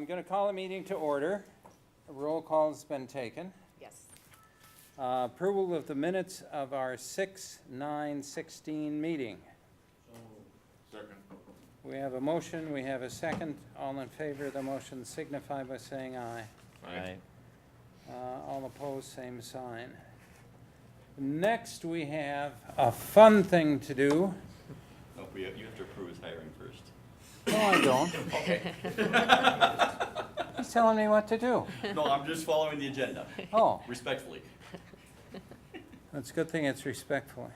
I'm going to call a meeting to order. A roll call has been taken. Yes. Approval of the minutes of our 6/9/16 meeting. Second. We have a motion, we have a second. All in favor of the motion signify by saying aye. Aye. All opposed, same sign. Next, we have a fun thing to do. No, you have to approve his hiring first. No, I don't. Okay. He's telling me what to do. No, I'm just following the agenda, Oh, respectfully. that's a good thing it's respectfully.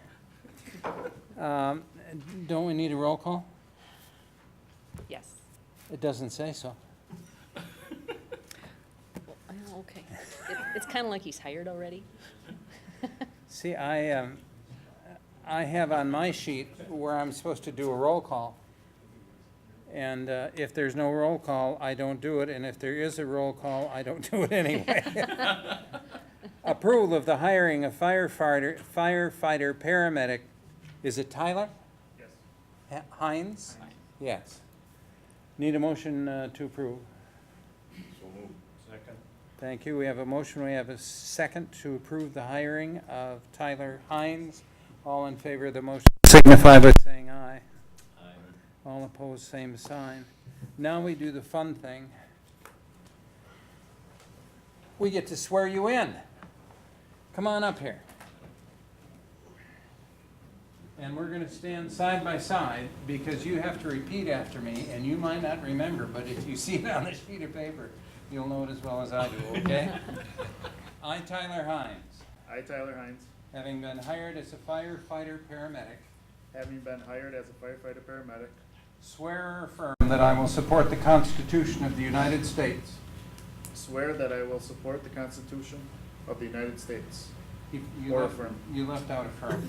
Don't we need a roll call? Yes. It doesn't say so. Oh, okay. It's kind of like he's hired already. See, I have on my sheet where I'm supposed to do a roll call. And if there's no roll call, I don't do it, and if there is a roll call, I don't do it anyway. Approval of the hiring of firefighter, paramedic, is it Tyler? Yes. Hines? Yes. Need a motion to approve. So moved. Second. Thank you. We have a motion, we have a second to approve the hiring of Tyler Hines. All in favor of the motion signify by saying aye. Aye. All opposed, same sign. Now we do the fun thing. We get to swear you in. Come on up here. And we're going to stand side by side because you have to repeat after me, and you might not remember, but if you see it on a sheet of paper, you'll know it as well as I do, okay? I, Tyler Hines, I, Tyler Hines, having been hired as a firefighter paramedic, having been hired as a firefighter paramedic, swear or affirm that I will support the Constitution of the United States. swear that I will support the Constitution of the United States. You Or left- affirm. You left out affirm.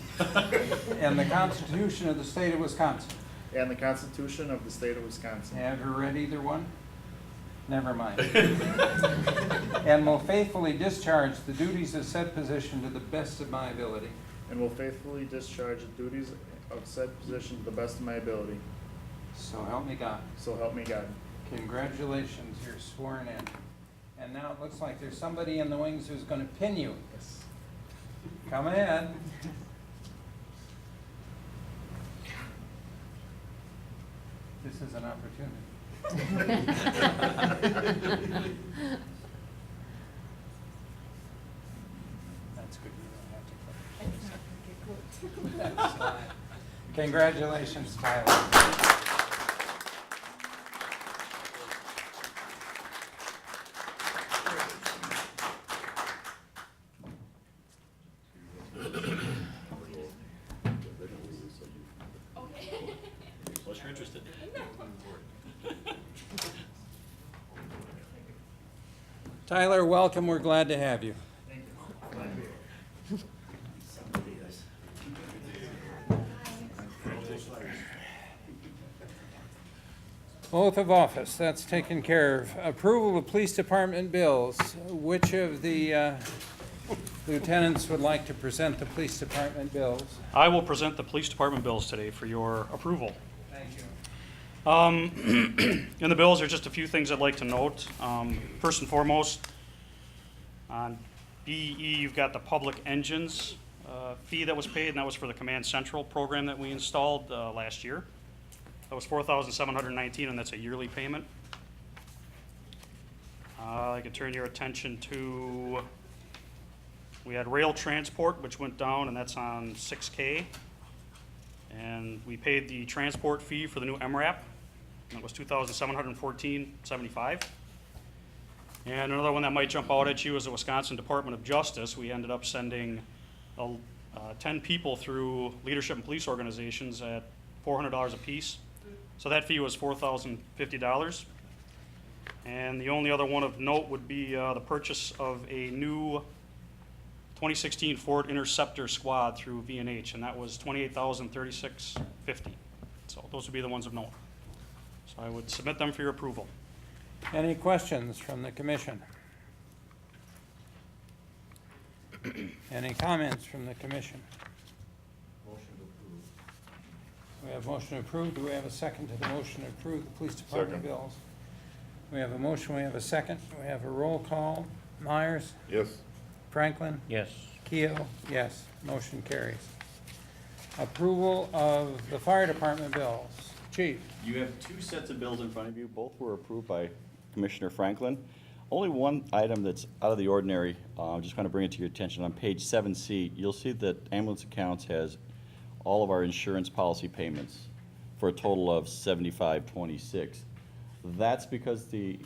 And the Constitution of the State of Wisconsin. And the Constitution of the State of Wisconsin. Have you read either one? Never mind. And will faithfully discharge the duties of said position to the best of my ability. And will faithfully discharge the duties of said position to the best of my ability. So help me God. So help me God. Congratulations, you're sworn in. And now it looks like there's somebody in the wings who's going to pin you. Come ahead. This is an opportunity. That's good. You don't have to. That's fine. Congratulations, Tyler. Unless you're interested. Tyler, welcome. We're glad to have you. Oath of office, that's taken care of. Approval of police department bills. Which of the lieutenants would like to present the police department bills? I will present the police department bills today for your approval. Thank you. In the bills, there are just a few things I'd like to note. First and foremost, on BE, you've got the public engines fee that was paid, and that was for the Command Central program that we installed last year. That was $4,719, and that's a yearly payment. I could turn your attention to, we had rail transport, which went down, and that's on 6K. And we paid the transport fee for the new MRAP, and it was $2,714.75. And another one that might jump out at you is the Wisconsin Department of Justice. We ended up sending 10 people through leadership and police organizations at $400 apiece. So that fee was $4,050. And the only other one of note would be the purchase of a new 2016 Ford Interceptor Squad through V&H, and that was $28,036.50. So those would be the ones of note. So I would submit them for your approval. Any questions from the commission? Any comments from the commission? We have motion approved. Do we have a second to the motion to approve the police department Second. bills? We have a motion, we have a second, we have a roll call. Myers, Yes. Franklin, Yes. Keo, yes, motion carries. Approval of the fire department bills. Chief, You have two sets of bills in front of you. Both were approved by Commissioner Franklin. Only one item that's out of the ordinary, I'm just going to bring it to your attention. On page 7C, you'll see that ambulance accounts has all of our insurance policy payments for a total of $75.26. That's because the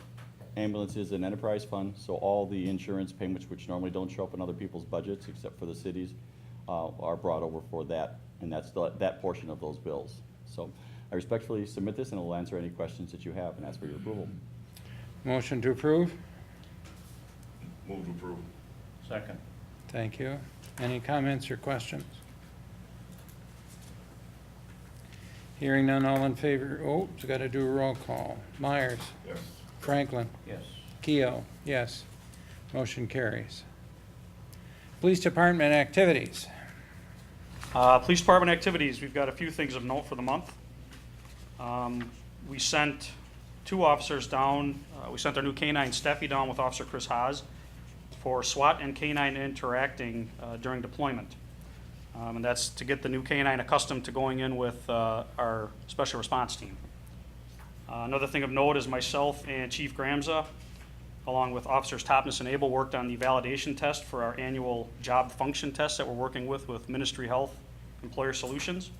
ambulance is an enterprise fund, so all the insurance payments, which normally don't show up in other people's budgets except for the cities, are brought over for that, and that's that portion of those bills. So I respectfully submit this, and I'll answer any questions that you have and ask for your approval. motion to approve? Move to approve. Second. Thank you. Any comments or questions? Hearing none, all in favor, oops, got to do a roll call. Myers, Yes. Franklin, Yes. Keo, yes, motion carries. Police department activities. Police Department activities, we've got a few things of note for the month. We sent 2 officers down, we sent our new K-9 Steffi down with Officer Chris Haas for SWAT and K-9 interacting during deployment. And that's to get the new K-9 accustomed to going in with our special response team. Another thing of note is myself and Chief Gramza, along with Officers Topness and Abel, worked on the validation test for our annual job function test that we're working with Ministry Health Employer Solutions.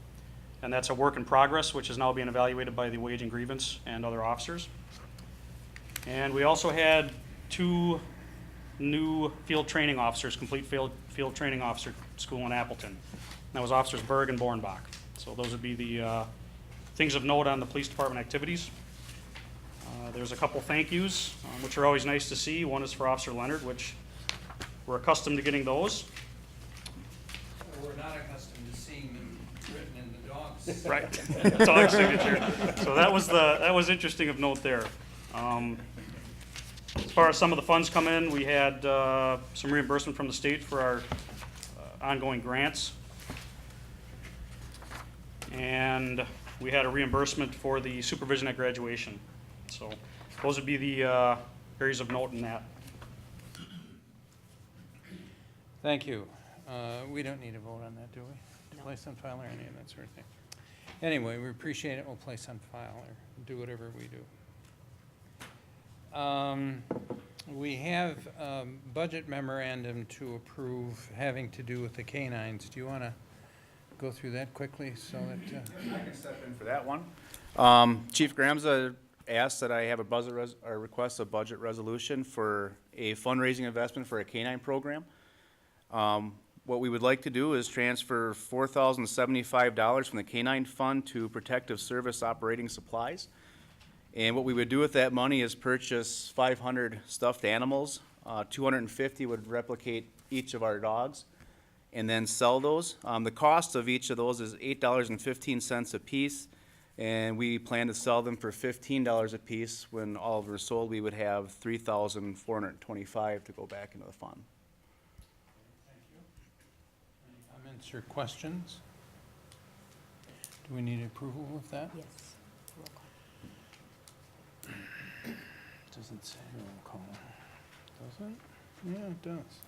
And that's a work in progress, which is now being evaluated by the Wage and Grievance and other officers. And we also had 2 new field training officers, complete field training officer school in Appleton. That was Officers Berg and Bornbach. So those would be the things of note on the police department activities. There's a couple thank yous, which are always nice to see. One is for Officer Leonard, which we're accustomed to getting those. We're not accustomed to seeing them written in the dogs. Right, dog signature. So that was interesting of note there. As far as some of the funds come in, we had some reimbursement from the state for our ongoing grants. And we had a reimbursement for the supervision at graduation. So those would be the areas of note in that. Thank you. We don't need a vote on that, do we? To place on file or any of that sort of thing. Anyway, we appreciate it. We'll place on file or do whatever we do. We have budget memorandum to approve having to do with the canines. Do you want to go through that quickly so that, I can step in for that one. Chief Gramza asked that I have a request a budget resolution for a fundraising investment for a canine program. What we would like to do is transfer $4,075 from the canine fund to protective service operating supplies. And what we would do with that money is purchase 500 stuffed animals. 250 would replicate each of our dogs, and then sell those. The cost of each of those is $8.15 a piece, and we plan to sell them for $15 a piece. When all of them are sold, we would have $3,425 to go back into the fund. any comments or questions? Do we need approval of that? Yes. Roll call. Doesn't say roll call. Does it? Yeah, it does.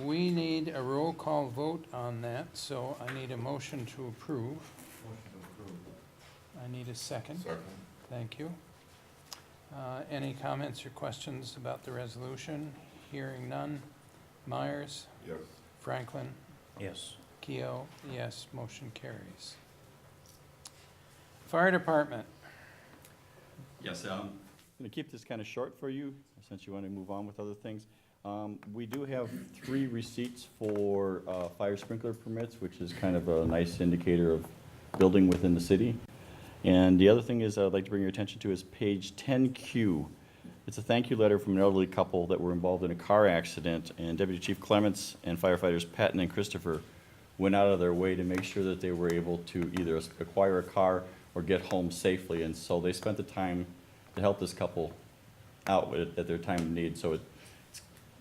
We need a roll call vote on that, so I need a motion to approve. I need a second. Second. Thank you. Any comments or questions about the resolution? Hearing none. Myers, Yes. Franklin, Yes. Keo, yes, motion carries. Fire Department. Yes, I'm going to keep this kind of short for you, since you want to move on with other things. We do have 3 receipts for fire sprinkler permits, which is kind of a nice indicator of building within the city. And the other thing is I'd like to bring your attention to is page 10Q. It's a thank you letter from an elderly couple that were involved in a car accident, and Deputy Chief Clements and firefighters Patton and Christopher went out of their way to make sure that they were able to either acquire a car or get home safely, and so they spent the time to help this couple out at their time of need. So it's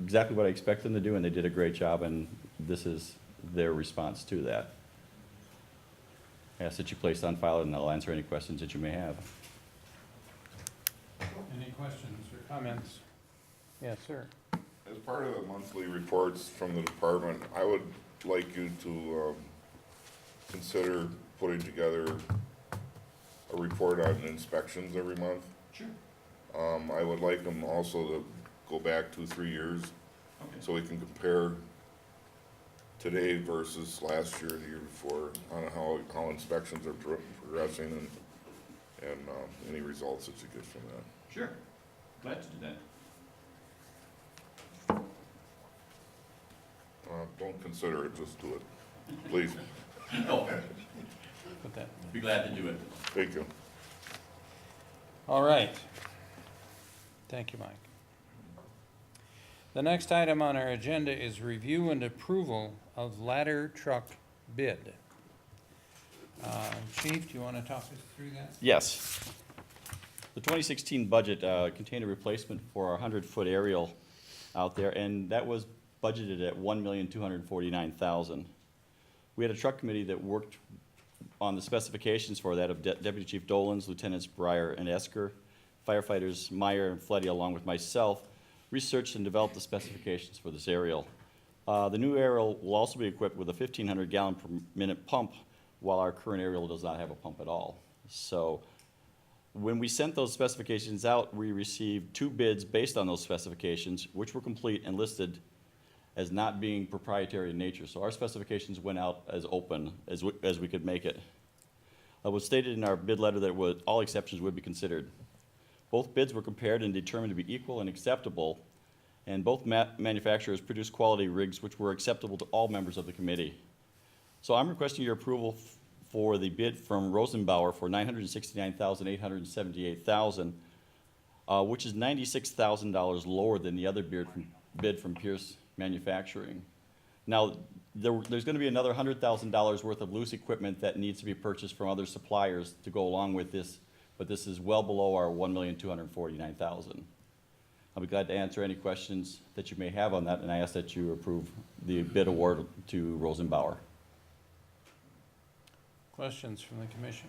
exactly what I expect them to do, and they did a great job, and this is their response to that. I ask that you place on file, and I'll answer any questions that you may have. Any questions or comments? Yes, sir. As part of the monthly reports from the department, I would like you to consider putting together a report on inspections every month. Sure. I would like them also to go back 2-3 years, Okay. so we can compare today versus last year, the year before, on how inspections are progressing and any results that you get from that. Sure. Glad to do that. Don't consider it, just do it, please. No, Put that. be glad to do it. Thank you. All right. Thank you, Mike. The next item on our agenda is review and approval of ladder truck bid. Chief, do you want to talk us through that? Yes. The 2016 budget contained a replacement for our 100-foot aerial out there, and that was budgeted at $1,249,000. We had a truck committee that worked on the specifications for that of Deputy Chief Dolans, Lieutenants Breyer and Esker, firefighters Meyer and Fletty, along with myself, researched and developed the specifications for this aerial. The new aerial will also be equipped with a 1,500 gallon per minute pump, while our current aerial does not have a pump at all. So when we sent those specifications out, we received 2 bids based on those specifications, which were complete and listed as not being proprietary in nature. So our specifications went out as open as we could make it. It was stated in our bid letter that all exceptions would be considered. Both bids were compared and determined to be equal and acceptable, and both manufacturers produced quality rigs which were acceptable to all members of the committee. So I'm requesting your approval for the bid from Rosenbauer for $969,878,000, which is $96,000 lower than the other bid from Pierce Manufacturing. Now, there's going to be another $100,000 worth of loose equipment that needs to be purchased from other suppliers to go along with this, but this is well below our $1,249,000. I'll be glad to answer any questions that you may have on that, and I ask that you approve the bid award to Rosenbauer. Questions from the commission?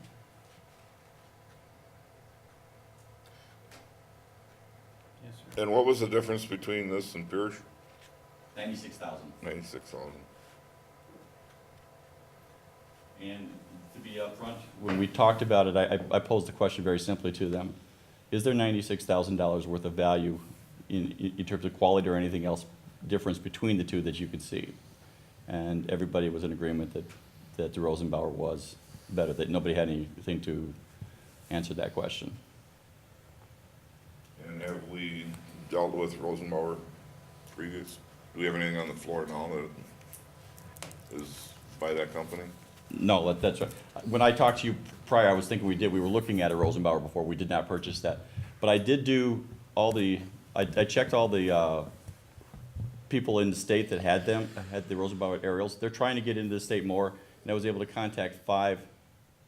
Yes, sir. And what was the difference between this and Pierce? $96,000. 96,000. And to be upfront, when we talked about it, I posed the question very simply to them. Is there $96,000 worth of value in terms of quality or anything else difference between the two that you could see? And everybody was in agreement that the Rosenbauer was better, that nobody had anything to answer that question. And have we dealt with Rosenbauer previous? Do we have anything on the floor now that is by that company? No, that's right. When I talked to you prior, I was thinking we were looking at a Rosenbauer before. We did not purchase that. But I did do I checked all the people in the state that had the Rosenbauer aerials. They're trying to get into the state more, and I was able to contact 5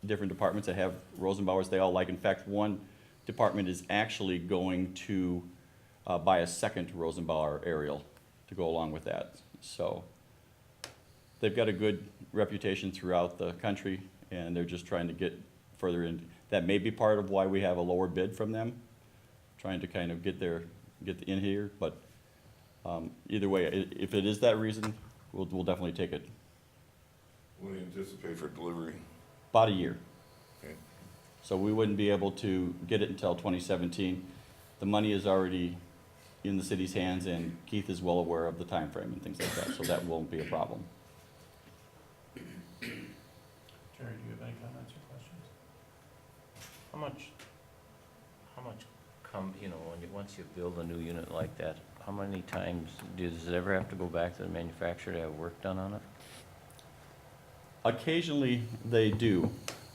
different departments that have Rosenbauers they all like. In fact, one department is actually going to buy a second Rosenbauer aerial to go along with that. So they've got a good reputation throughout the country, and they're just trying to get further in. That may be part of why we have a lower bid from them, trying to kind of get in here. But either way, if it is that reason, we'll definitely take it. What do you anticipate for delivery? About a year. Okay. So we wouldn't be able to get it until 2017. The money is already in the city's hands, and Keith is well aware of the time frame and things like that, so that won't be a problem. Terry, do you have any comments or questions? How much once you build a new unit like that, how many times, does it ever have to go back to the manufacturer to have work done on it? Occasionally, they do,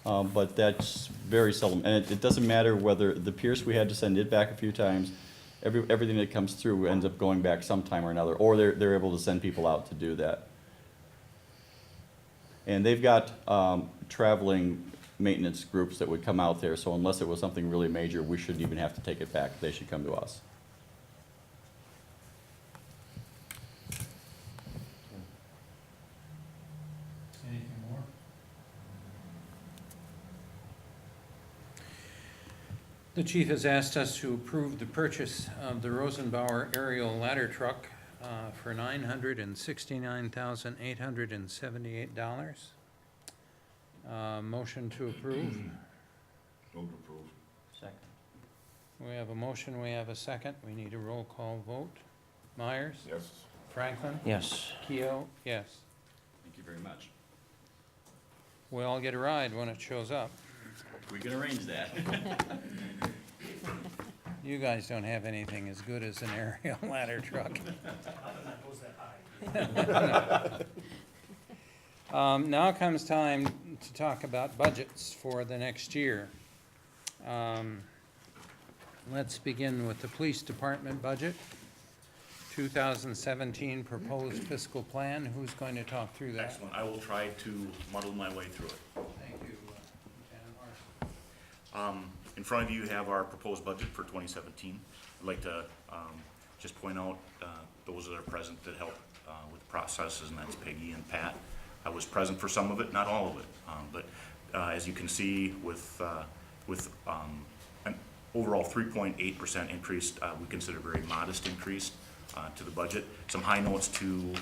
but that's very seldom. And it doesn't matter whether the Pierce, we had to send it back a few times. Everything that comes through ends up going back sometime or another, or they're able to send people out to do that. And they've got traveling maintenance groups that would come out there, so unless it was something really major, we shouldn't even have to take it back. They should come to us. Anything more? The chief has asked us to approve the purchase of the Rosenbauer aerial ladder truck for $969,878. Motion to approve. Move to approve. Second. We have a motion, we have a second. We need a roll call vote. Myers? Yes. Franklin? Yes. Keo? Yes. Thank you very much. We all get a ride when it shows up. We can arrange that. You guys don't have anything as good as an aerial ladder truck. Now comes time to talk about budgets for the next year. Let's begin with the police department budget. 2017 proposed fiscal plan. Who's going to talk through that? Excellent. I will try to muddle my way through it. Thank you, Lieutenant Larson. In front of you, you have our proposed budget for 2017. I'd like to just point out those that are present that help with the processes, and that's Peggy and Pat. I was present for some of it, not all of it. But as you can see, with an overall 3.8% increase, we consider a very modest increase to the budget. Some high notes to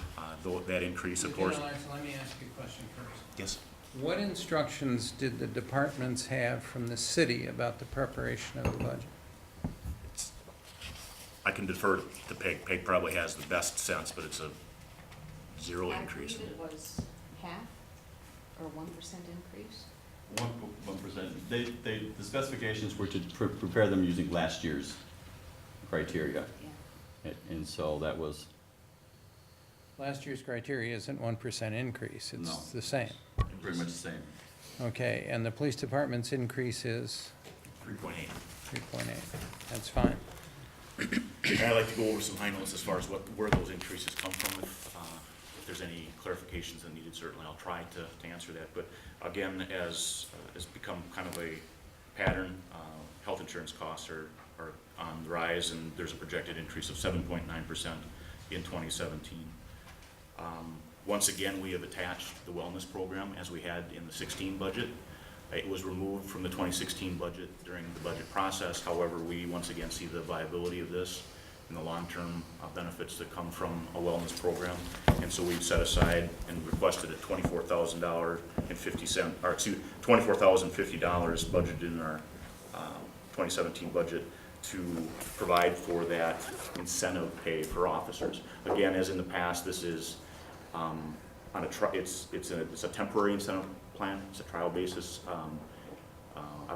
that increase, of course. Lieutenant Larson, let me ask you a question first. Yes. What instructions did the departments have from the city about the preparation of the budget? I can defer to Peg. Peg probably has the best sense, but it's a zero increase. I believe it was half or 1% increase. 1%. The specifications were to prepare them using last year's criteria. Yeah. And so that was, Last year's criteria isn't 1% increase, No. it's the same. pretty much the same. Okay, and the police department's increase is 3.8. 3.8, that's fine. And I'd like to go over some high notes as far as where those increases come from. If there's any clarifications that needed, certainly I'll try to answer that. But again, as has become kind of a pattern, health insurance costs are on the rise, and there's a projected increase of 7.9% in 2017. Once again, we have attached the wellness program as we had in the 16 budget. It was removed from the 2016 budget during the budget process. However, we once again see the viability of this and the long-term benefits that come from a wellness program. And so we've set aside and requested a $24,050 budgeted in our 2017 budget to provide for that incentive pay for officers. Again, as in the past, this is on it's a temporary incentive plan. It's a trial basis. I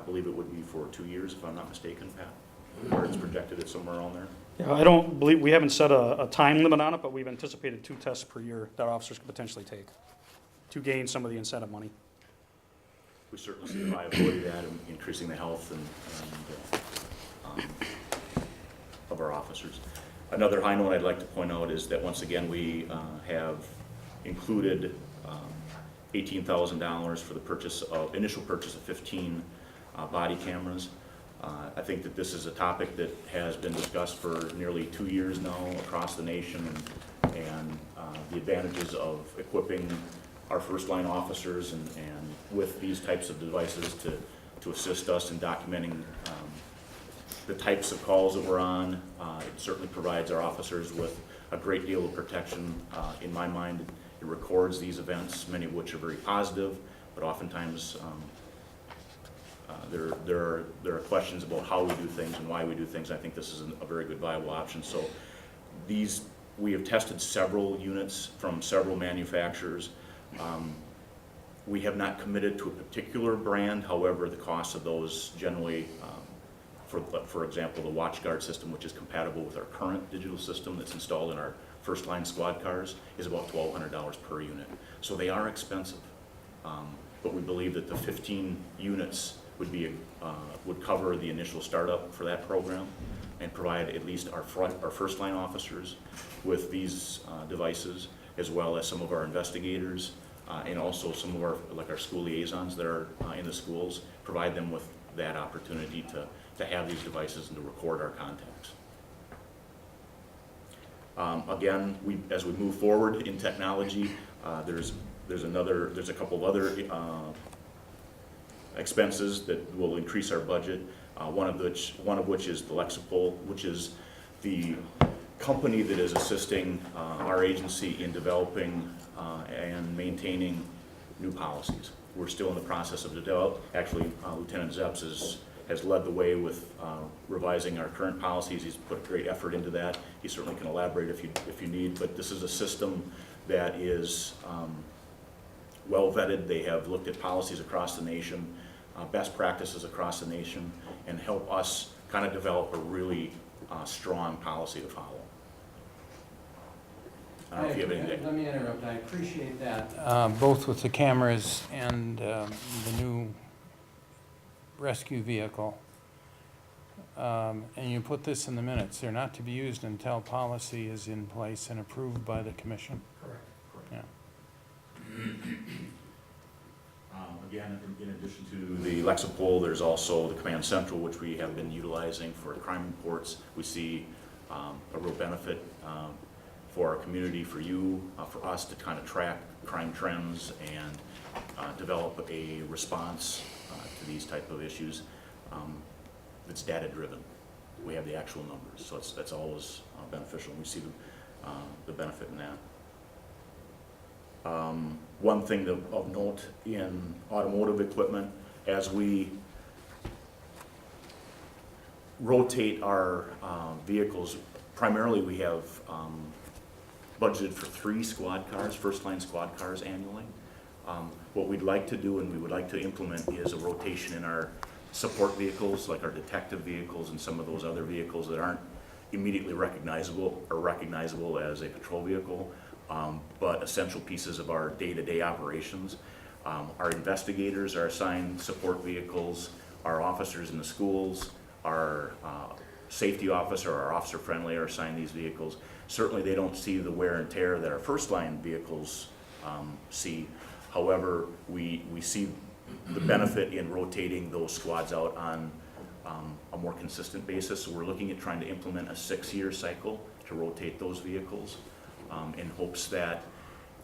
believe it would be for 2 years, if I'm not mistaken, Pat, or it's projected at somewhere on there. Yeah, I don't believe, we haven't set a time limit on it, but we've anticipated 2 tests per year that officers could potentially take to gain some of the incentive money. We certainly see the viability of that and increasing the health and of our officers. Another high note I'd like to point out is that once again, we have included $18,000 for the initial purchase of 15 body cameras. I think that this is a topic that has been discussed for nearly 2 years now across the nation, and the advantages of equipping our first line officers and with these types of devices to assist us in documenting the types of calls that we're on. It certainly provides our officers with a great deal of protection. In my mind, it records these events, many of which are very positive, but oftentimes there are questions about how we do things and why we do things. I think this is a very good viable option. So we have tested several units from several manufacturers. We have not committed to a particular brand. However, the cost of those generally, for example, the WatchGuard system, which is compatible with our current digital system that's installed in our first line squad cars, is about $1,200 per unit. So they are expensive, but we believe that the 15 units would cover the initial startup for that program and provide at least our first line officers with these devices, as well as some of our investigators and also some of our school liaisons that are in the schools, provide them with that opportunity to have these devices and to record our contacts. Again, as we move forward in technology, there's a couple of other expenses that will increase our budget. one of which is the Lexipol, which is the company that is assisting our agency in developing and maintaining new policies. We're still in the process of actually, Lieutenant Zeps has led the way with revising our current policies. He's put great effort into that. He certainly can elaborate if you need, but this is a system that is well vetted. They have looked at policies across the nation, best practices across the nation, and help us kind of develop a really strong policy to follow. I don't know if you have anything. Let me interrupt, I appreciate that, both with the cameras and the new rescue vehicle. And you put this in the minutes, they're not to be used until policy is in place and approved by the commission. Correct. Yeah. Again, in addition to the Lexipol, there's also the Command Central, which we have been utilizing for crime reports. We see a real benefit for our community, for you, for us to kind of track crime trends and develop a response to these type of issues that's data-driven. We have the actual numbers, so that's always beneficial. We see the benefit in that. One thing of note in automotive equipment, as we rotate our vehicles, primarily we have budgeted for 3 squad cars, first-line squad cars annually. What we'd like to do and we would like to implement is a rotation in our support vehicles, like our detective vehicles and some of those other vehicles that aren't immediately recognizable or recognizable as a patrol vehicle. But essential pieces of our day-to-day operations. Our investigators are assigned support vehicles, our officers in the schools, our safety officer, our officer friendly are assigned these vehicles. Certainly they don't see the wear and tear that our first line vehicles see. However, we see the benefit in rotating those squads out on a more consistent basis. So we're looking at trying to implement a 6-year cycle to rotate those vehicles. In hopes that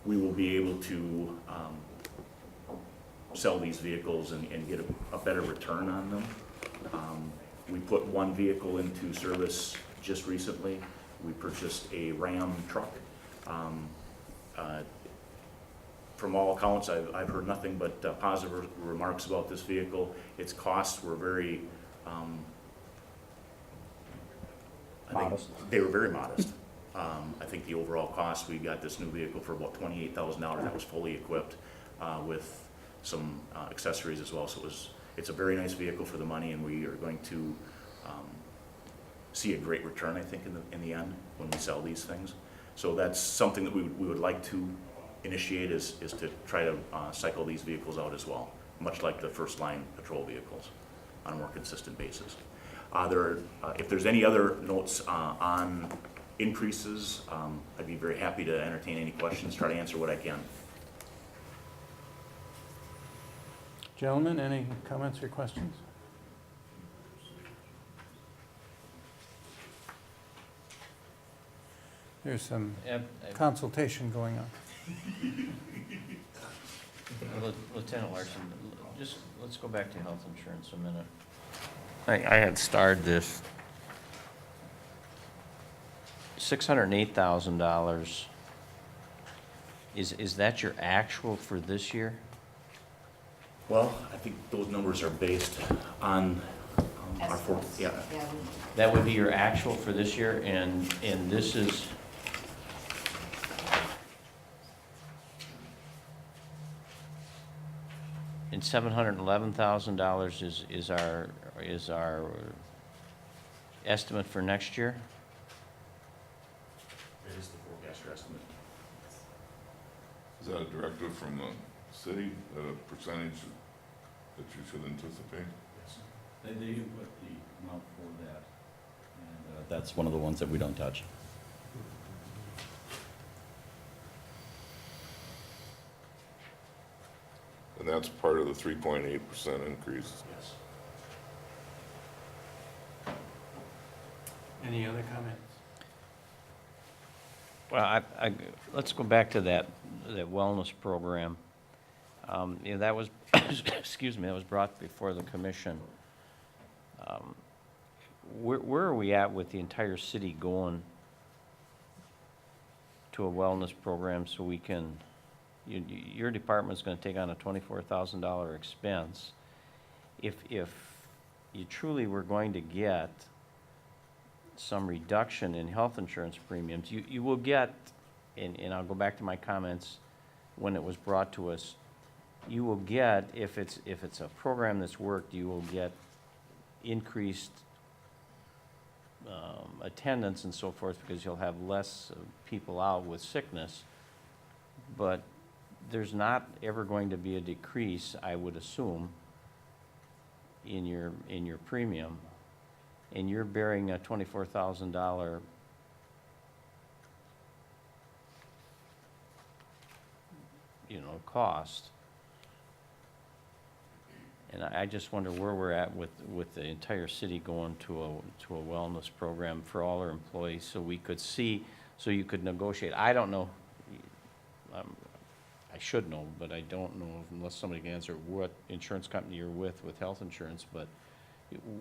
we will be able to sell these vehicles and get a better return on them. We put 1 vehicle into service just recently. We purchased a Ram truck. From all accounts, I've heard nothing but positive remarks about this vehicle. Its costs were very, Modest. They were very modest. I think the overall cost, we got this new vehicle for about $28,000. That was fully equipped with some accessories as well. So it's a very nice vehicle for the money, and we are going to see a great return, I think, in the end when we sell these things. So that's something that we would like to initiate is to try to cycle these vehicles out as well, much like the first line patrol vehicles on a more consistent basis. If there's any other notes on increases, I'd be very happy to entertain any questions, try to answer what I can. Gentlemen, any comments or questions? There's some consultation going on. Lieutenant Larson, just, let's go back to health insurance a minute. I had starred this $608,000. Is that your actual for this year? Well, I think those numbers are based on our fourth, yeah. That would be your actual for this year, and this is, and $711,000 is our estimate for next year? It is the forecaster estimate. Is that a directive from the city, a percentage that you should anticipate? They do put the amount for that, and that's one of the ones that we don't touch. And that's part of the 3.8% increase. Yes. Any other comments? Well, let's go back to that wellness program. That was, excuse me, that was brought before the commission. Where are we at with the entire city going to a wellness program so we can, your department's gonna take on a $24,000 expense. If you truly were going to get some reduction in health insurance premiums, you will get, and I'll go back to my comments when it was brought to us, you will get, if it's a program that's worked, you will get increased attendance and so forth, because you'll have less people out with sickness. But there's not ever going to be a decrease, I would assume, in your premium, and you're bearing a $24,000 cost. And I just wonder where we're at with the entire city going to a wellness program for all our employees, so we could see, so you could negotiate. I don't know, I should know, but I don't know unless somebody can answer what insurance company you're with health insurance, but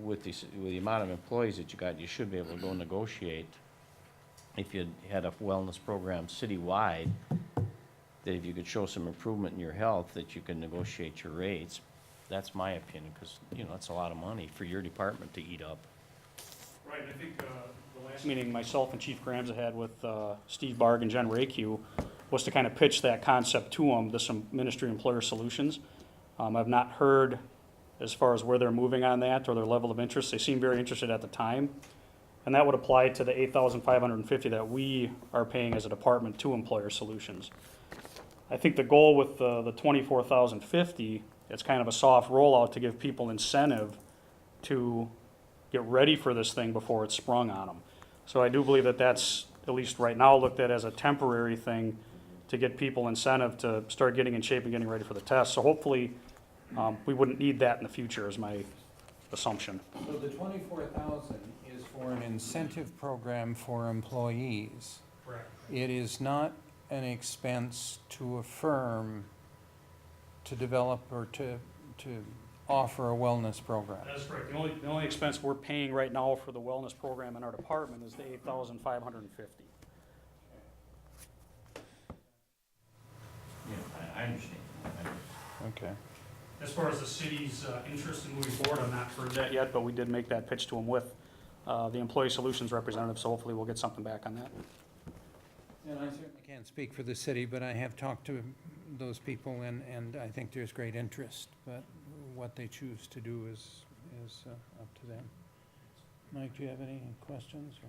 with the amount of employees that you got, you should be able to go negotiate. If you had a wellness program citywide, that if you could show some improvement in your health, that you can negotiate your rates. That's my opinion, because, it's a lot of money for your department to eat up. Right, I think the last meeting myself and Chief Gramza had with Steve Barg and Jen Rayque was to kind of pitch that concept to them, to some ministry employer solutions. I've not heard as far as where they're moving on that or their level of interest. They seem very interested at the time. And that would apply to the $8,550 that we are paying as a department to employer solutions. I think the goal with the $24,050, it's kind of a soft rollout to give people incentive to get ready for this thing before it's sprung on them. So I do believe that that's, at least right now, looked at as a temporary thing to get people incentive to start getting in shape and getting ready for the test. So hopefully, we wouldn't need that in the future, is my assumption. So the 24,000 is for an incentive program for employees. Correct. It is not an expense to a firm to develop or to offer a wellness program. That is correct. The only expense we're paying right now for the wellness program in our department is the $8,550. Yeah, I understand. Okay. As far as the city's interest in moving forward, I've not heard that yet, but we did make that pitch to them with the Employee Solutions representative, so hopefully we'll get something back on that. And I certainly can't speak for the city, but I have talked to those people, and I think there's great interest, but what they choose to do is up to them. Mike, do you have any questions?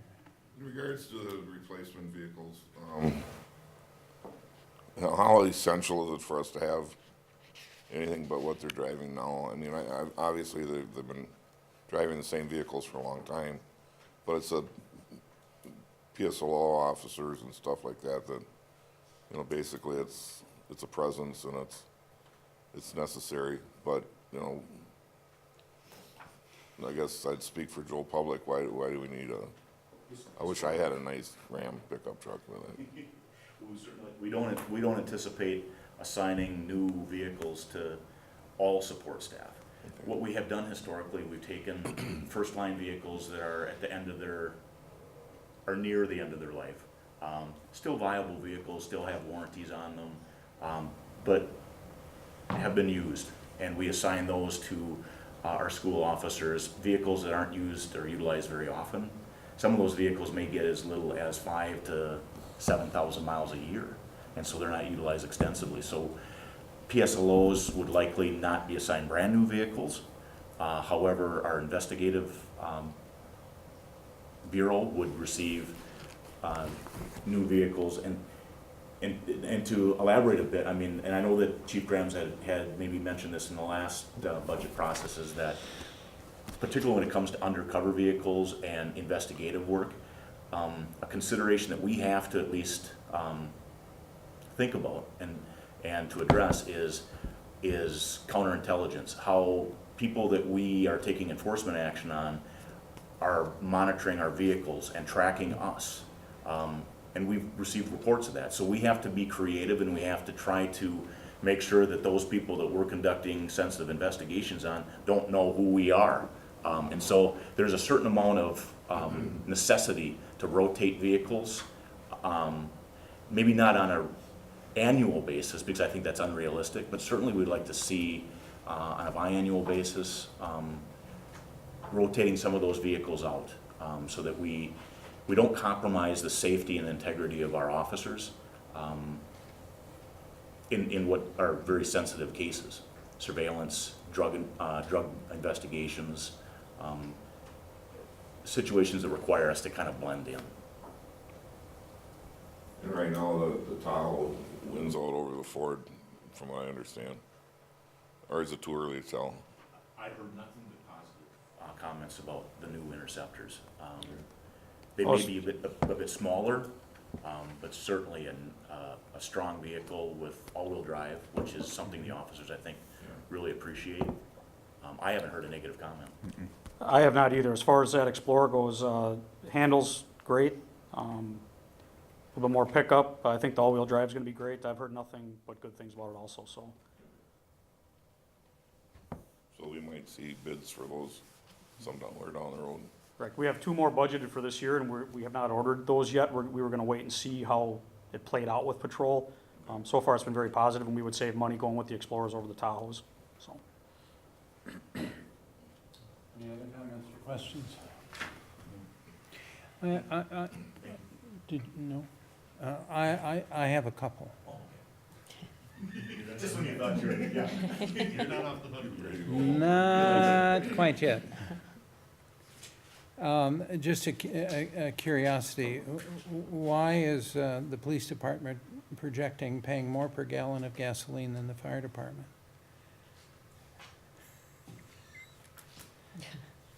In regards to the replacement vehicles, how essential is it for us to have anything but what they're driving now? I mean, obviously, they've been driving the same vehicles for a long time, but it's a PSLO officers and stuff like that, basically it's a presence and it's necessary, but, I guess I'd speak for Joe Public, why do we need I wish I had a nice Ram pickup truck with it. We don't anticipate assigning new vehicles to all support staff. What we have done historically, we've taken first-line vehicles that are at the end of are near the end of their life. Still viable vehicles, still have warranties on them, but have been used. And we assign those to our school officers, vehicles that aren't used or utilized very often. Some of those vehicles may get as little as 5,000 to 7,000 miles a year, and so they're not utilized extensively. So PSLOs would likely not be assigned brand new vehicles. However, our investigative bureau would receive new vehicles. And to elaborate a bit, and I know that Chief Grams had maybe mentioned this in the last budget processes, that particularly when it comes to undercover vehicles and investigative work, a consideration that we have to at least think about and to address is counterintelligence. How people that we are taking enforcement action on are monitoring our vehicles and tracking us. And we've received reports of that. So we have to be creative, and we have to try to make sure that those people that we're conducting sensitive investigations on don't know who we are. And so there's a certain amount of necessity to rotate vehicles, maybe not on an annual basis, because I think that's unrealistic, but certainly we'd like to see on a biannual basis, rotating some of those vehicles out, so that we don't compromise the safety and integrity of our officers in what are very sensitive cases, surveillance, drug investigations, situations that require us to kind of blend in. And right now, the Tahoe wins all over the Ford, from what I understand. Or is it too early to tell? I heard nothing but positive comments about the new Interceptors. They may be a bit smaller, but certainly a strong vehicle with all-wheel drive, which is something the officers, I think, really appreciate. I haven't heard a negative comment. I have not either. As far as that Explorer goes, handles great. A little bit more pickup. I think the all-wheel drive is going to be great. I've heard nothing but good things about it also, so. So we might see bids for those somewhere down the road. Correct. We have 2 more budgeted for this year, and we have not ordered those yet. We were going to wait and see how it played out with patrol. So far, it's been very positive, and we would save money going with the Explorers over the Tahoes, so. Any other comments or questions? I have a couple. Just when you thought you were, yeah. You're not off the hook. Ready to go. Not quite yet. Just a curiosity, why is the police department projecting paying more per gallon of gasoline than the fire department?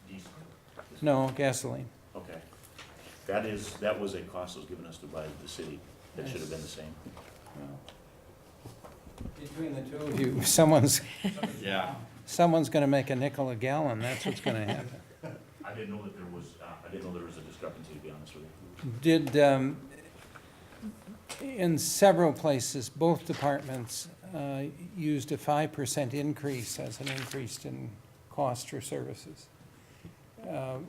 Diesel. No, gasoline. Okay. That was a cost that was given us by the city. That should have been the same. Between the two of you, someone's Yeah. gonna make a nickel a gallon, that's what's gonna happen. I didn't know that there was a discrepancy, to be honest with you. Did, in several places, both departments used a 5% increase as an increase in cost for services.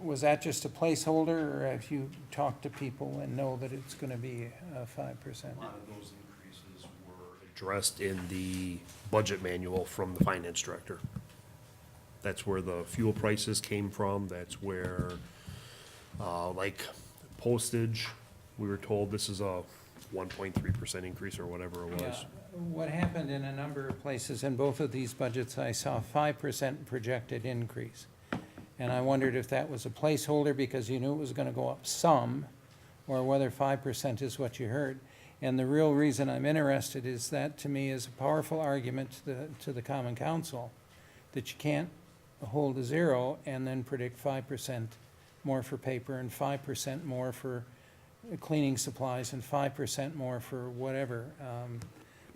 Was that just a placeholder, or have you talked to people and know that it's gonna be 5%? A lot of those increases were addressed in the budget manual from the finance director. That's where the fuel prices came from, that's where, like postage, we were told this is a 1.3% increase or whatever it was. What happened in a number of places, in both of these budgets, I saw 5% projected increase. And I wondered if that was a placeholder because you knew it was gonna go up some, or whether 5% is what you heard. And the real reason I'm interested is that, to me, is a powerful argument to the Common Council, that you can't hold a zero and then predict 5% more for paper and 5% more for cleaning supplies and 5% more for whatever.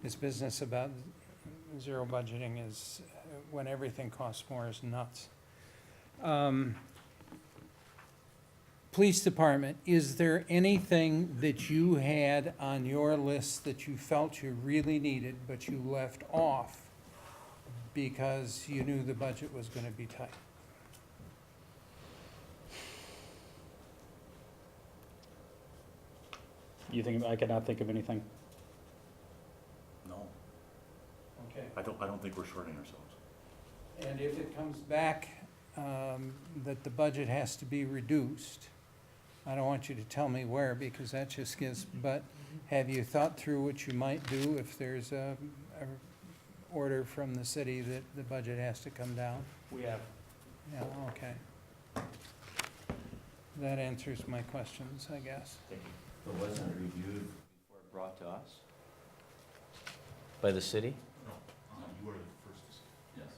This business about zero budgeting is, when everything costs more, is nuts. Police Department, is there anything that you had on your list that you felt you really needed, but you left off because you knew the budget was gonna be tight? You think, I cannot think of anything. No, Okay. I don't think we're shorting ourselves. And if it comes back that the budget has to be reduced, I don't want you to tell me where, because that just gives, but have you thought through what you might do if there's a order from the city that the budget has to come down? We have. Yeah, okay. That answers my questions, I guess. Thank you. But wasn't it reviewed before it brought to us? By the city? No, you were the first to say. Yes.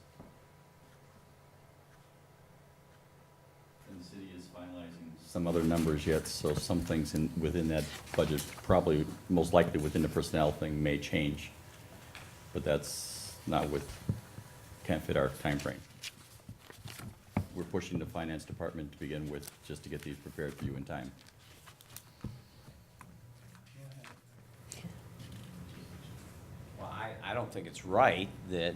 And the city is finalizing some other numbers yet, so some things within that budget, probably, most likely within the personnel thing, may change. But that's not can't fit our timeframe. We're pushing the finance department to begin with, just to get these prepared for you in time. Well, I don't think it's right that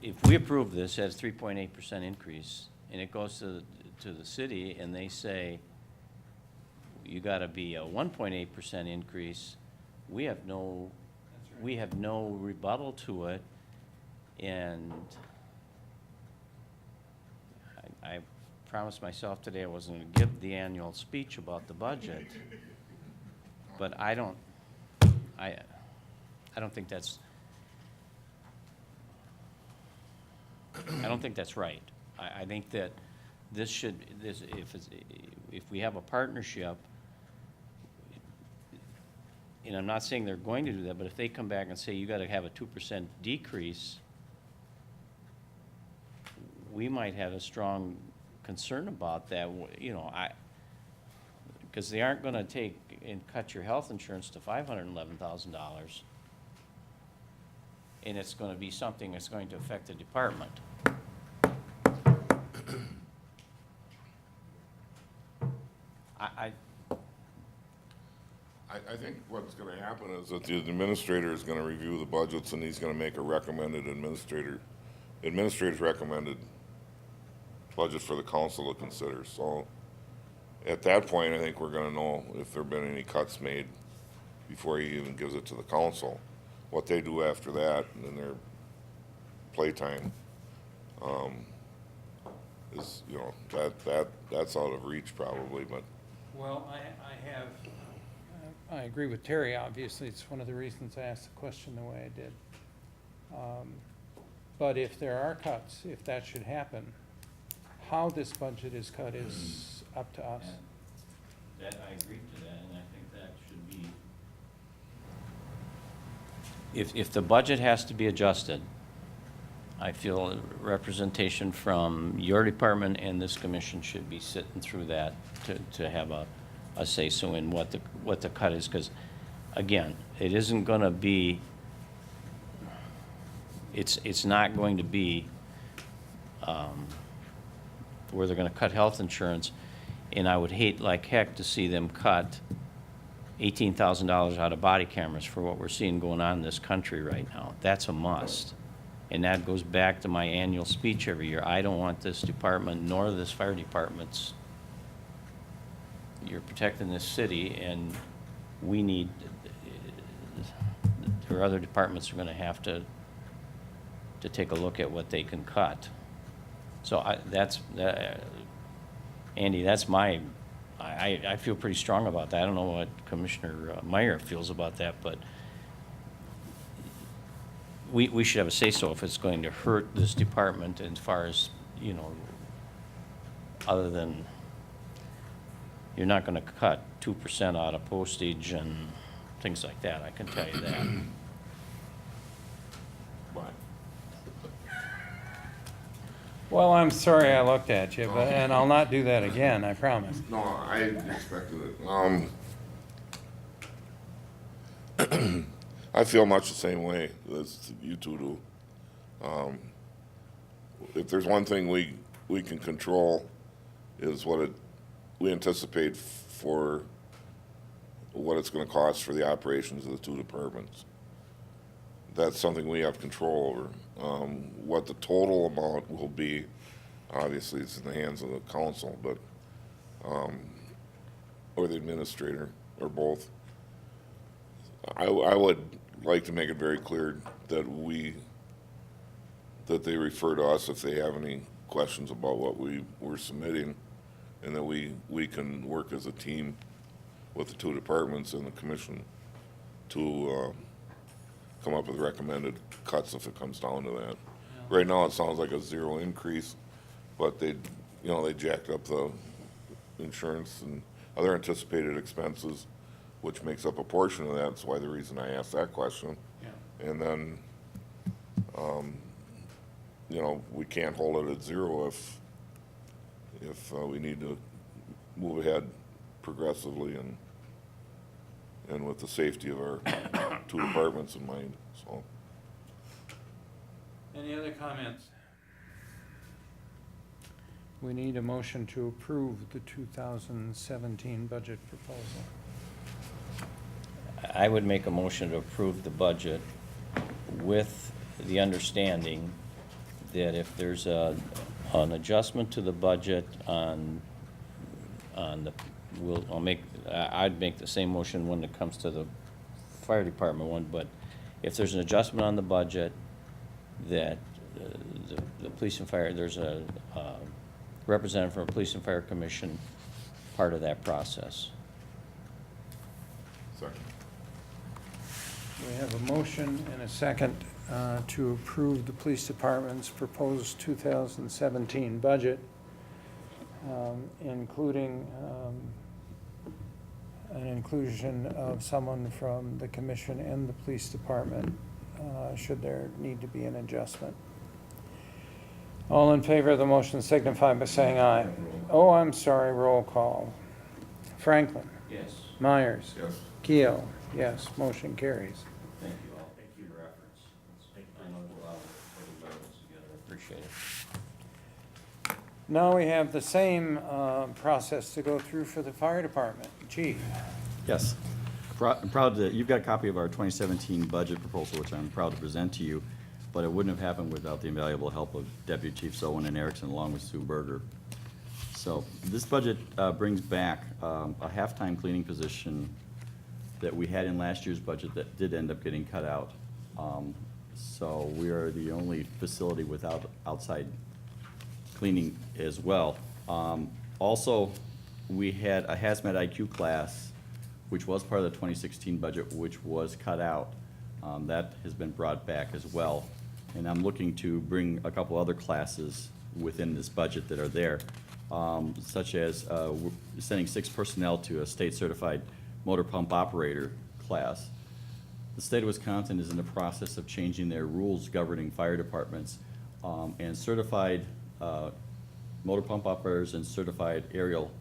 if we approve this at a 3.8% increase, and it goes to the city, and they say, you gotta be a 1.8% increase, we have no rebuttal to it, and I promised myself today I wasn't gonna give the annual speech about the budget, but I don't think that's right. I think that if we have a partnership, and I'm not saying they're going to do that, but if they come back and say, you gotta have a 2% decrease, we might have a strong concern about that, because they aren't gonna take and cut your health insurance to $511,000. And it's gonna be something that's going to affect the department. I think what's gonna happen is that the administrator is gonna review the budgets and he's gonna make a administrator's recommended budget for the council to consider. So at that point, I think we're gonna know if there've been any cuts made before he even gives it to the council. What they do after that in their playtime, is, that's out of reach probably, but Well, I agree with Terry, obviously, it's one of the reasons I asked the question the way I did. But if there are cuts, if that should happen, how this budget is cut is up to us. That, I agree to that, and I think that should be. If the budget has to be adjusted, I feel representation from your department and this commission should be sitting through that to have a say-so in what the cut is, because, again, it isn't gonna be, it's not going to be, where they're gonna cut health insurance, and I would hate like heck to see them cut $18,000 out of body cameras for what we're seeing going on in this country right now. That's a must. And that goes back to my annual speech every year. I don't want this department, nor this fire department's, you're protecting this city, and we need, or other departments are gonna have to take a look at what they can cut. So Andy, that's I feel pretty strong about that. I don't know what Commissioner Meyer feels about that, but we should have a say-so if it's going to hurt this department as far as, other than, you're not gonna cut 2% out of postage and things like that, I can tell you that. Well, I'm sorry I looked at you, and I'll not do that again, I promise. no, I expected it. I feel much the same way as you two do. If there's one thing we can control is we anticipate for what it's gonna cost for the operations of the two departments. That's something we have control over. What the total amount will be, obviously it's in the hands of the council, but, or the administrator, or both. I would like to make it very clear that they refer to us if they have any questions about what we're submitting, and that we can work as a team with the two departments and the commission to come up with recommended cuts if it comes down to that. Right now, it sounds like a zero increase, but they jacked up the insurance and other anticipated expenses, which makes up a portion of that. That's why the reason I asked that question. Yeah. And then, we can't hold it at zero if we need to move ahead progressively and with the safety of our two departments in mind, so. Any other comments? We need a motion to approve the 2017 budget proposal. I would make a motion to approve the budget with the understanding that if there's an adjustment to the budget on the, I'd make the same motion when it comes to the fire department one, but if there's an adjustment on the budget, that the police and fire, there's a representative from a police and fire commission part of that process. Second. We have a motion and a second to approve the police department's proposed 2017 budget, including an inclusion of someone from the commission and the police department, should there need to be an adjustment. All in favor of the motion signify by saying aye. Oh, I'm sorry, roll call. Franklin. Yes. Myers. Yes. Keel. Yes, motion carries. Thank you all. Thank you for your efforts. I know it's a lot of putting this together. I appreciate it. Now we have the same process to go through for the fire department. Chief? Yes. I'm proud to, you've got a copy of our 2017 budget proposal, which I'm proud to present to you, but it wouldn't have happened without the invaluable help of Deputy Chiefs Owen and Erickson, along with Sue Berger. So this budget brings back a half-time cleaning position that we had in last year's budget that did end up getting cut out. So we are the only facility without outside cleaning as well. Also, we had a hazmat IQ class, which was part of the 2016 budget, which was cut out. That has been brought back as well. And I'm looking to bring a couple other classes within this budget that are there, such as we're sending 6 personnel to a state-certified motor pump operator class. The state of Wisconsin is in the process of changing their rules governing fire departments, and certified motor pump operators and certified aerial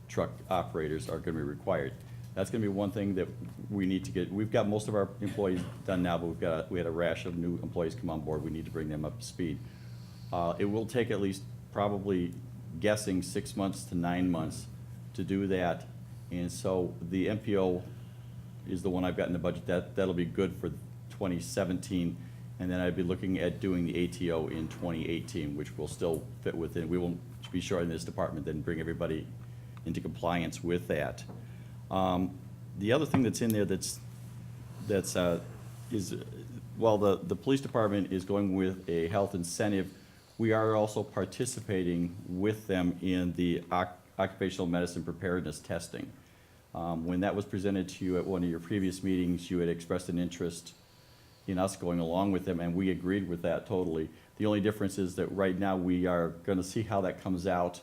truck operators are going to be required. That's going to be one thing that we need to get. We've got most of our employees done now, but we had a rash of new employees come on board. We need to bring them up to speed. It will take at least, probably guessing, 6 months to 9 months to do that. And so the MPO is the one I've got in the budget. That'll be good for 2017. And then I'd be looking at doing the ATO in 2018, which will still fit within. We will be sure in this department then bring everybody into compliance with that. The other thing that's in there while the police department is going with a health incentive, we are also participating with them in the occupational medicine preparedness testing. When that was presented to you at one of your previous meetings, you had expressed an interest in us going along with them, and we agreed with that totally. The only difference is that right now we are going to see how that comes out,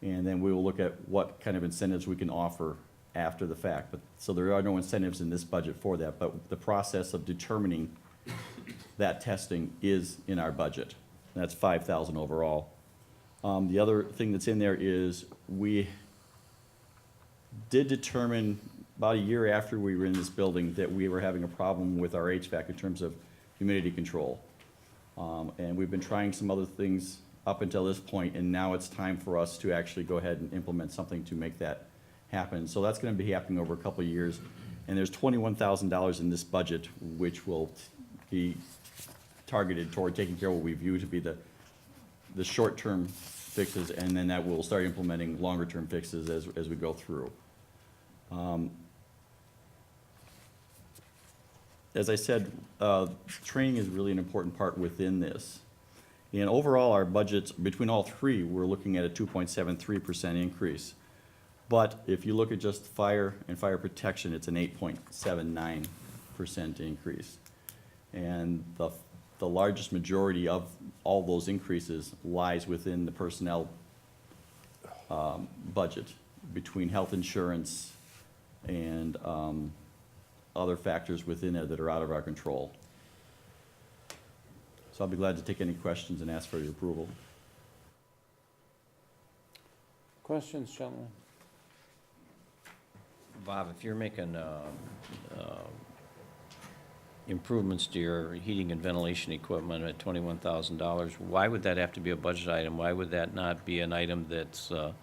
and then we will look at what kind of incentives we can offer after the fact. So there are no incentives in this budget for that, but the process of determining that testing is in our budget. That's $5,000 overall. The other thing that's in there is we did determine about a year after we were in this building that we were having a problem with our HVAC in terms of humidity control. And we've been trying some other things up until this point, and now it's time for us to actually go ahead and implement something to make that happen. So that's going to be happening over a couple of years. And there's $21,000 in this budget, which will be targeted toward taking care of what we view to be the short-term fixes, and then that we'll start implementing longer-term fixes as we go through. As I said, training is really an important part within this. And overall, our budgets, between all three, we're looking at a 2.73% increase. But if you look at just fire and fire protection, it's an 8.79% increase. And the largest majority of all those increases lies within the personnel budget, between health insurance and other factors within it that are out of our control. So I'll be glad to take any questions and ask for your approval. Questions, gentlemen? Bob, if you're making improvements to your heating and ventilation equipment at $21,000, why would that have to be a budget item? Why would that not be an item that's a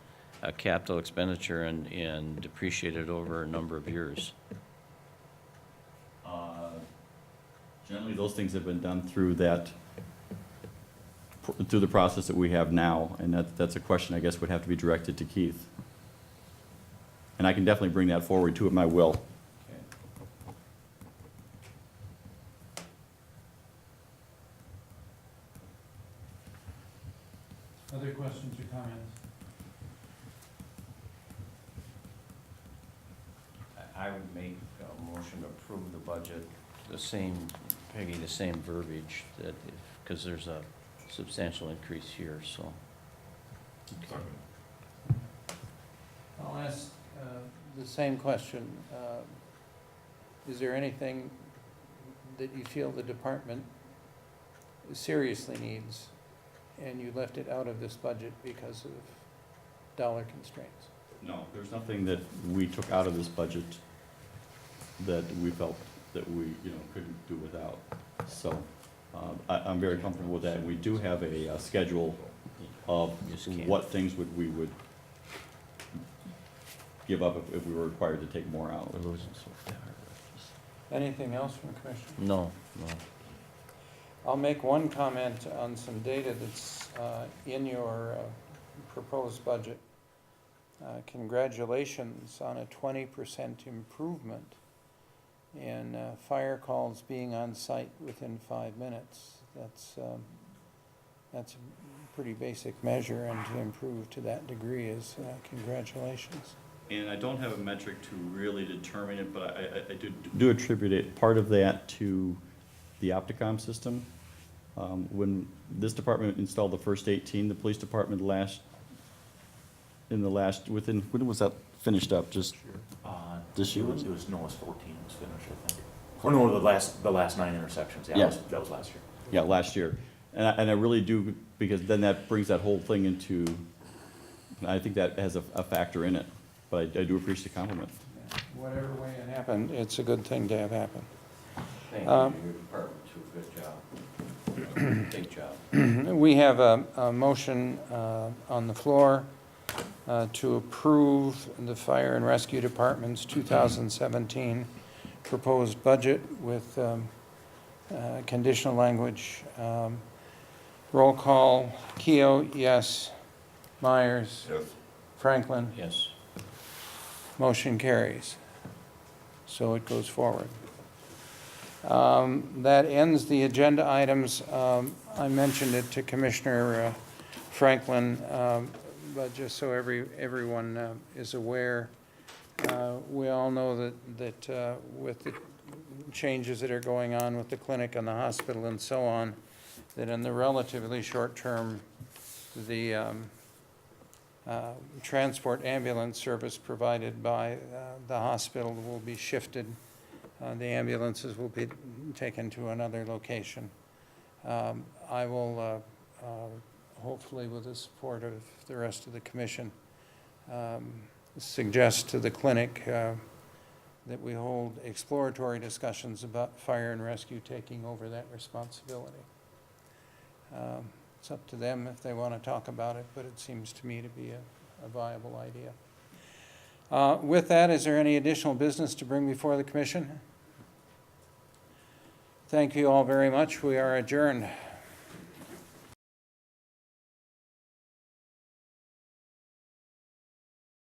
capital expenditure and depreciated over a number of years? Generally, those things have been done through that through the process that we have now, and that's a question I guess would have to be directed to Keith. And I can definitely bring that forward to him, I will. Other questions or comments? I would make a motion to approve the budget, the same, Peggy, the same verbiage, that if, because there's a substantial increase here, so. I'll ask the same question. Is there anything that you feel the department seriously needs, and you left it out of this budget because of dollar constraints? No, there's nothing that we took out of this budget that we felt that we, couldn't do without. So, I'm very comfortable with that. We do have a schedule of what things we would give up if we were required to take more out. We're losing so fast. Anything else from the commission? No, no. I'll make one comment on some data that's in your proposed budget. Congratulations on a 20% improvement in fire calls being on site within 5 minutes. That's a pretty basic measure, and to improve to that degree is congratulations. And I don't have a metric to really determine it, but I do attribute it, part of that, to the Opticom system. When this department installed the first 18, the police department when was that finished up? Just this year? It was 14 it was finished, I think. Or no, the last 9 intersections, Yeah. That was last year. Yeah, last year. And I really do, because then that brings that whole thing into, I think that has a factor in it. But I do appreciate the compliment. Whatever way it happened, it's a good thing to have happen. Thank you, your department, too, good job. Big job. We have a motion on the floor to approve the Fire and Rescue Department's 2017 proposed budget with conditional language. Roll call, Keo, yes. Myers, Yes. Franklin. Yes. Motion carries. So it goes forward. That ends the agenda items. I mentioned it to Commissioner Franklin, but just so everyone is aware, we all know that with the changes that are going on with the clinic and the hospital and so on, that in the relatively short term, the transport ambulance service provided by the hospital will be shifted. The ambulances will be taken to another location. I will, hopefully with the support of the rest of the commission, suggest to the clinic that we hold exploratory discussions about fire and rescue taking over that responsibility. It's up to them if they want to talk about it, but it seems to me to be a viable idea. With that, is there any additional business to bring before the commission? Thank you all very much. We are adjourned.